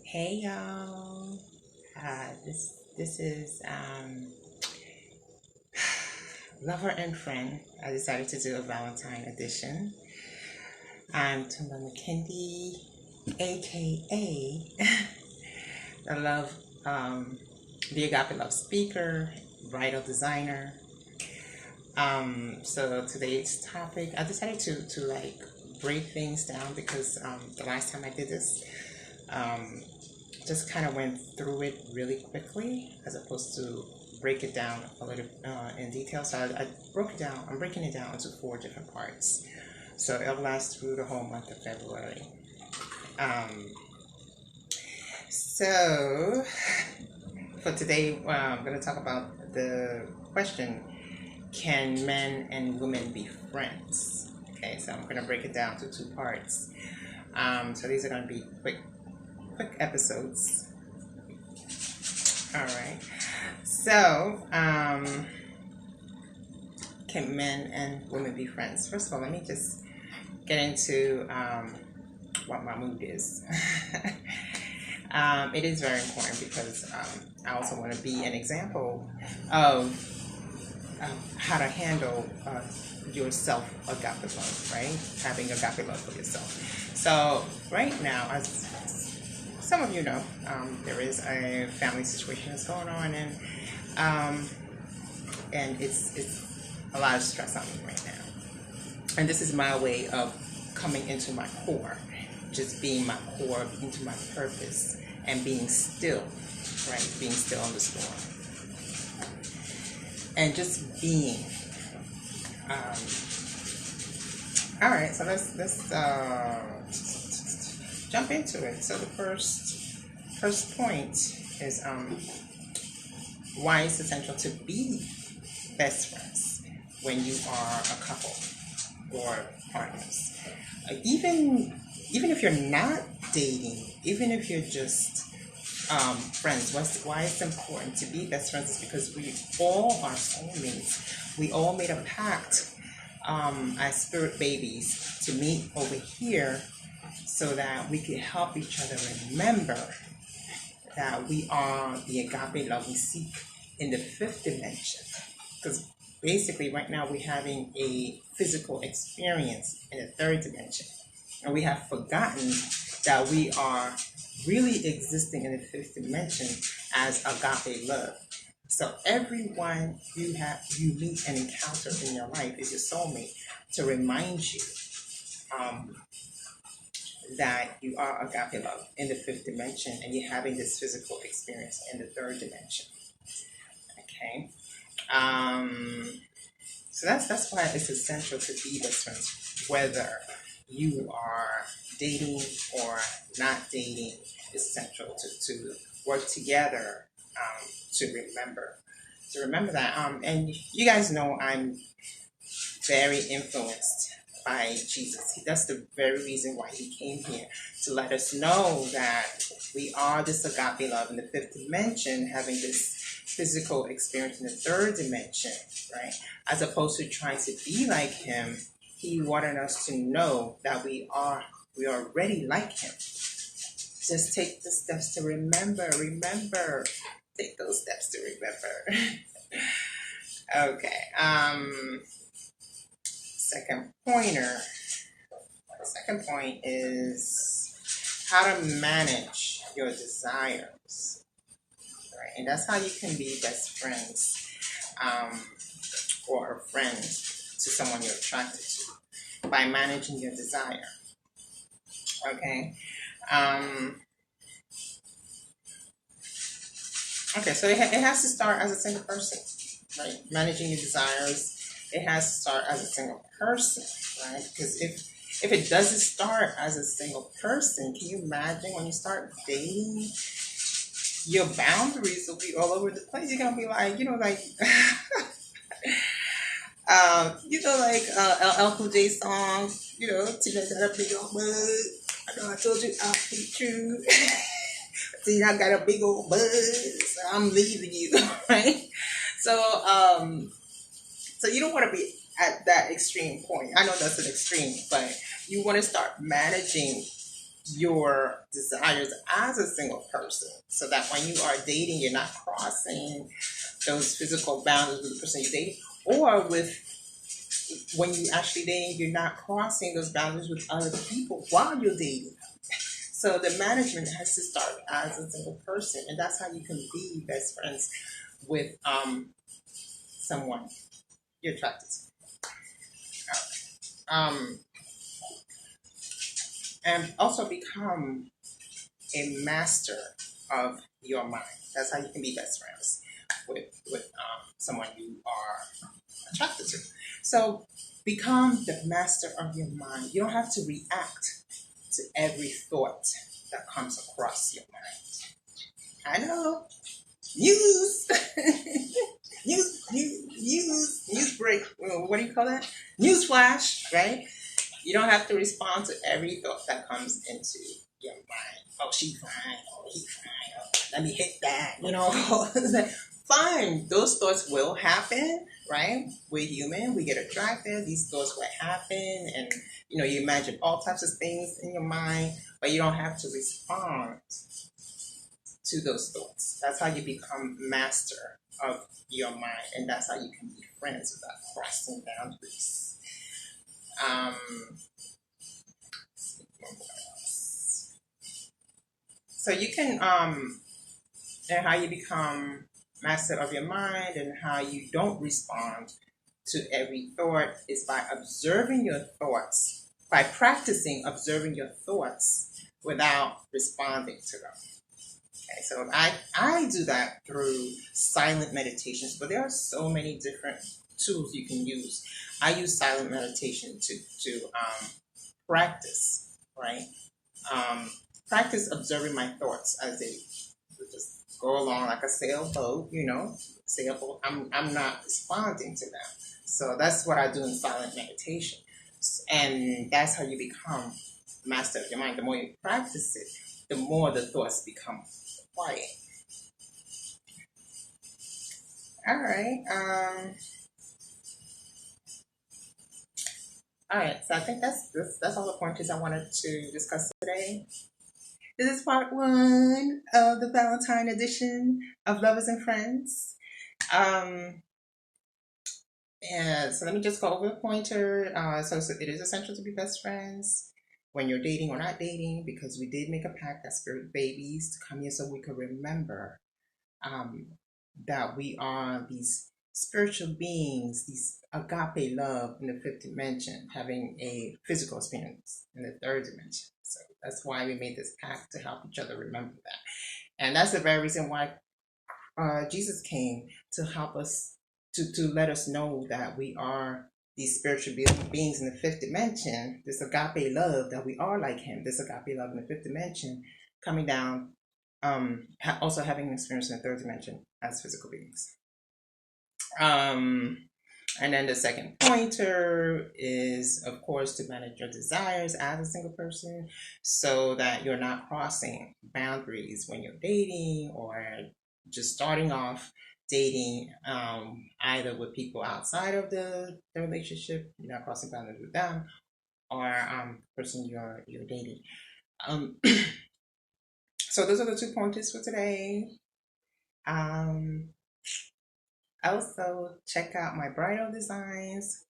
Hey y'all. This is Lover and Friend. I decided to do a Valentine edition. I'm Tumba McKindy, aka the love the Agape Love speaker, bridal designer. So today's topic, I decided to like break things down because the last time I did this, um, just kind of went through it really quickly as opposed to break it down a little in detail. So I broke it down. I'm breaking it down into 4 different parts. So it'll last through the whole month of February. Um, so for today, I'm going to talk about the question: can men and women be friends? Okay, so I'm going to break it down to 2 parts. So these are going to be quick episodes. All right. So, can men and women be friends? First of all, let me just get into what my mood is. It is very important because I also want to be an example of how to handle yourself agape love, right? Having agape love for yourself. So, right now, as some of you know, there is a family situation that's going on, um, and it's a lot of stress on me right now. And this is my way of coming into my core, just being my core, into my purpose, and being still, right? Being still in the storm, and just being. Um, all right, so let's jump into it. So the first point is why it's essential to be best friends when you are a couple or partners. Even if you're not dating, even if you're just friends, why it's important to be best friends is because we all are soulmates. We all made a pact as spirit babies to meet over here so that we could help each other remember that we are the agape love we seek in the fifth dimension. Because basically, right now, we're having a physical experience in the third dimension. And we have forgotten that we are really existing in the fifth dimension as agape love. So everyone you meet and encounter in your life is your soulmate to remind you um, that you are agape love in the fifth dimension and you're having this physical experience in the third dimension. Okay. Um, so that's why it's essential to be best friends, whether you are dating or not dating. It's essential to work together to remember that. And you guys know I'm very influenced by Jesus. That's the very reason why he came here, to let us know that we are this agape love in the fifth dimension, having this physical experience in the third dimension, right? As opposed to trying to be like him, he wanted us to know that we are already like him. Just take the steps to remember. Take those steps to remember. Okay. Second pointer. The second point is how to manage your desires, right? And that's how you can be best friends, um, or a friend to someone you're attracted to, by managing your desire. Okay. Um, okay. So it has to start as a single person, right? Managing your desires. It has to start as a single person, right? Because if it doesn't start as a single person, can you imagine when you start dating? Your boundaries will be all over the place. You're gonna be like, LL Cool J song, tonight got a big old bud. I know I told you I'll be true. See, I got a big old buzz, so I'm leaving you, right? So, so you don't want to be at that extreme point. I know that's an extreme, but you want to start managing your desires as a single person, so that when you are dating, you're not crossing those physical boundaries with the person you're dating, or with when you actually dating, you're not crossing those boundaries with other people while you're dating. So the management has to start as a single person, and that's how you can be best friends with someone you're attracted to. And also become a master of your mind. That's how you can be best friends with someone you are attracted to. So become the master of your mind. You don't have to react to every thought that comes across your mind. I know. News. News break. What do you call that? News flash, right? You don't have to respond to every thought that comes into your mind. Oh, she fine. Oh, he fine. Oh, let me hit that. Fine. Those thoughts will happen, right? We're human. We get attracted. These thoughts will happen, and you imagine all types of things in your mind, but you don't have to respond to those thoughts. That's how you become master of your mind, and that's how you can be friends without crossing boundaries. So you can and how you become master of your mind and how you don't respond to every thought is by observing your thoughts, by practicing observing your thoughts without responding to them. Okay, so I do that through silent meditations, but there are so many different tools you can use. I use silent meditation to practice, right? Practice observing my thoughts as they just go along like a sailboat, sailboat. I'm not responding to them. So that's what I do in silent meditation. And that's how you become master of your mind. The more you practice it, the more the thoughts become quiet. All right. All right. So I think that's all the pointers I wanted to discuss today. This is part one of the Valentine edition of Lovers and Friends. And so let me just go over the pointer. So it is essential to be best friends when you're dating or not dating, because we did make a pact as spirit babies to come here so we could remember that we are these spiritual beings, these agape love in the fifth dimension, having a physical experience in the third dimension. So that's why we made this pact, to help each other remember that. And that's the very reason why Jesus came, to help us, to let us know that we are these spiritual beings in the fifth dimension, this agape love, that we are like him, this agape love in the fifth dimension, coming down, also having an experience in the third dimension as physical beings. And then the second pointer is, of course, to manage your desires as a single person, so that you're not crossing boundaries when you're dating or just starting off dating, either with people outside of the relationship, you're not crossing boundaries with them, or person you're dating. So those are the 2 pointers for today. Also, check out my bridal designs.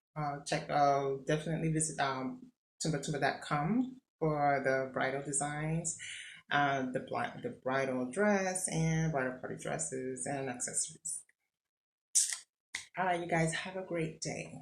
Definitely visit ntumba.ntumba for the bridal designs, the bridal dress and bridal party dresses and accessories. All right, you guys have a great day.